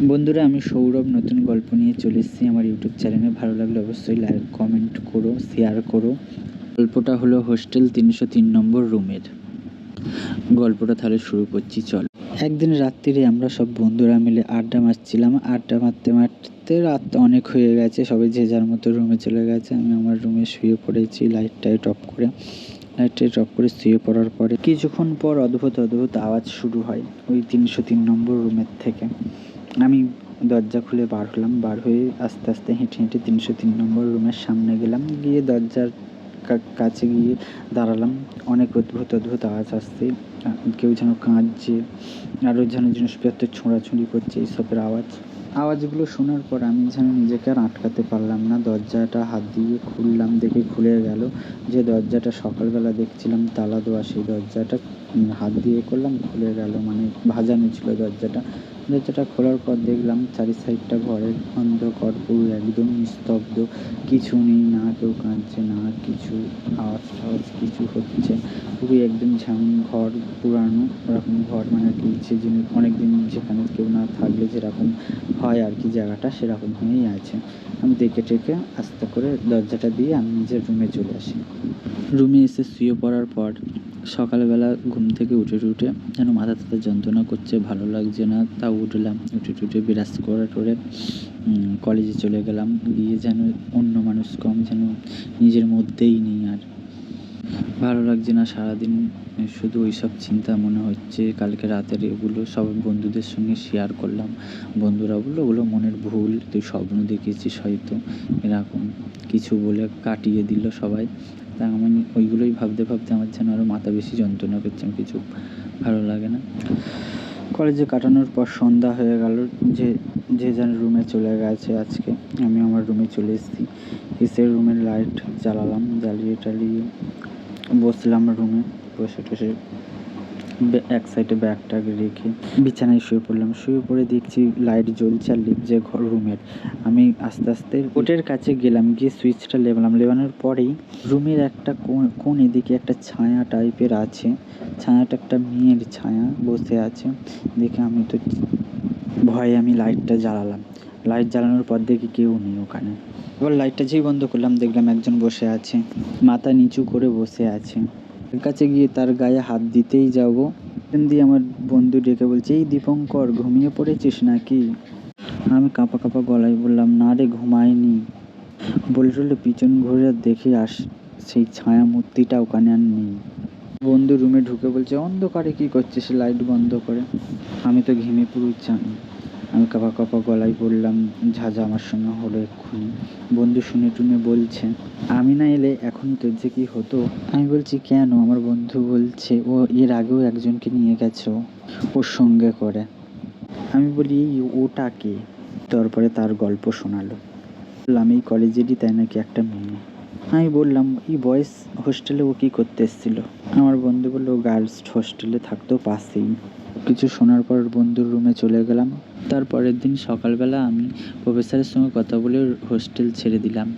বন্ধুরা, আমি সৌরভ নতুন গল্প নিয়ে চলে এসেছি আমার ইউটিউব চ্যানেলে। ভালো লাগলে অবশ্যই লাইক, কমেন্ট করো, শেয়ার করো। গল্পটা হলো হোস্টেল 303 নম্বর রুমের গল্পটা। তাহলে শুরু করছি, চল। একদিন রাত্রিরে আমরা সব বন্ধুরা মিলে আড্ডা মারছিলাম। আড্ডা মারতে মারতে রাত অনেক হয়ে গেছে, সবাই যে যার মতো রুমে চলে গেছে। আমি আমার রুমে শুয়ে পড়েছি লাইটটাই অফ করে। শুয়ে পড়ার পরে কিছুক্ষণ পর অদ্ভুত অদ্ভুত আওয়াজ শুরু হয় ওই 303 নম্বর রুমের থেকে। আমি দরজা খুলে বার হলাম। বার হয়ে আস্তে আস্তে হেঁটে হেঁটে 303 নম্বর রুমের সামনে গেলাম। গিয়ে দরজার কাছে গিয়ে দাঁড়ালাম। অনেক অদ্ভুত অদ্ভুত আওয়াজ আসছে। কেউ যেন কাঁদছে, আরও যেন জিনিসপত্র ছোঁড়াছুঁড়ি করছে, এইসবের আওয়াজগুলো শোনার পর আমি যেন নিজেকে আর আটকাতে পারলাম না। দরজাটা হাত দিয়ে খুললাম, দেখে খুলে গেল। যে দরজাটা সকালবেলা দেখছিলাম তালা দেওয়া, সেই দরজাটা হাত দিয়ে করলাম, খুলে গেল। মানে ভাজানো ছিল দরজাটা। দরজাটা খোলার পর দেখলাম চারি সাইডটা ঘরের অন্ধকার, পুরো একদম নিস্তব্ধ। কিছু নেই, না কেউ কাঁদছে, না কিছু আওয়াজ টাওয়াজ কিছু হচ্ছে। পুরো একদম যেমন ঘর পুরানো ওরকম ঘর, মানে আর কি যে জিনিস অনেকদিন যেখানে কেউ না থাকলে যেরকম হয় আর কি জায়গাটা, সেরকম হয়েই আছে। আমি দেখে টেকে আস্তে করে দরজাটা দিয়ে আমি নিজের রুমে চলে আসি। রুমে এসে শুয়ে পড়ার পর সকালবেলা ঘুম থেকে উঠে যেন মাথা টাথা যন্ত্রণা করছে, ভালো লাগছে না। তাও উঠলাম, উঠে বিরাজ করে কলেজে চলে গেলাম। গিয়ে যেন অন্য মানুষ কম, যেন নিজের মধ্যেই নেই। আর ভালো লাগছে না, সারাদিন শুধু ওই সব চিন্তা মনে হচ্ছে। কালকে রাতের এগুলো সব বন্ধুদের সঙ্গে শেয়ার করলাম। বন্ধুরা বললো ওগুলো মনের ভুল, তুই স্বপ্ন দেখেছিস হয়তো, এরকম কিছু বলে কাটিয়ে দিল সবাই। তা আমি ওইগুলোই ভাবতে ভাবতে আমার যেন আরও মাথা বেশি যন্ত্রণা করছে, কিছু ভালো লাগে না। কলেজে কাটানোর পর সন্ধ্যা হয়ে গেল। যে যার রুমে চলে গেছে। আজকে আমি আমার রুমে চলে এসেছি। এসে রুমের লাইট জ্বালালাম, জ্বালিয়ে টালিয়ে বসলাম রুমে। বসে টসে এক সাইডে ব্যাগটা রেখে বিছানায় শুয়ে পড়লাম। শুয়ে পড়ে দেখছি লাইট জ্বলছে আর লিপ যে ঘর রুমের। আমি আস্তে আস্তে কোটের কাছে গেলাম, গিয়ে সুইচটা লেবানোর পরেই রুমের একটা কোন এদিকে একটা ছায়া টাইপের আছে। ছায়াটা একটা মেয়ের ছায়া বসে আছে দেখে আমি তো ভয়ে আমি লাইটটা জ্বালালাম। লাইট জ্বালানোর পর দেখি কেউ নেই ওখানে। এবার লাইটটা যেই বন্ধ করলাম, দেখলাম একজন বসে আছে, মাথা নিচু করে বসে আছে। এর কাছে গিয়ে তার গায়ে হাত দিতেই যাবো, দিয়ে আমার বন্ধু ডেকে বলছে, এই দীপঙ্কর, ঘুমিয়ে পড়েছিস নাকি? আমি কাঁপা কাঁপা গলায় বললাম, না রে, ঘুমাইনি। বলে পিছন ঘুরে দেখে সেই ছায়া মূর্তিটা ওখানে আর নেই। বন্ধু রুমে ঢুকে বলছে, অন্ধকারে কি করছিস লাইট বন্ধ করে? আমি তো ঘেমে পুরো জানি। আমি কাঁপা কাঁপা গলায় বললাম, ঝাঁঝা আমার সঙ্গে হলো এক্ষুনি। বন্ধু শুনে টুনে বলছে, আমি না এলে এখন তোর যে কি হতো। আমি বলছি, কেন? আমার বন্ধু বলছে, ও এর আগেও একজনকে নিয়ে গেছে ওর সঙ্গে করে। আমি বলি, ওটা কে? তারপরে তার গল্প শোনালো। বললাম, এই কলেজেরই তাই নাকি একটা মেয়ে। আমি বললাম, এই বয়েজ হোস্টেলে ও কী করতে এসেছিল? আমার বন্ধু বললো, গার্লস হোস্টেলে থাকতো পাশেই। কিছু শোনার পর বন্ধুর রুমে চলে গেলাম। তারপরের দিন সকালবেলা আমি প্রফেসরের সঙ্গে কথা বলে হোস্টেল ছেড়ে দিলাম।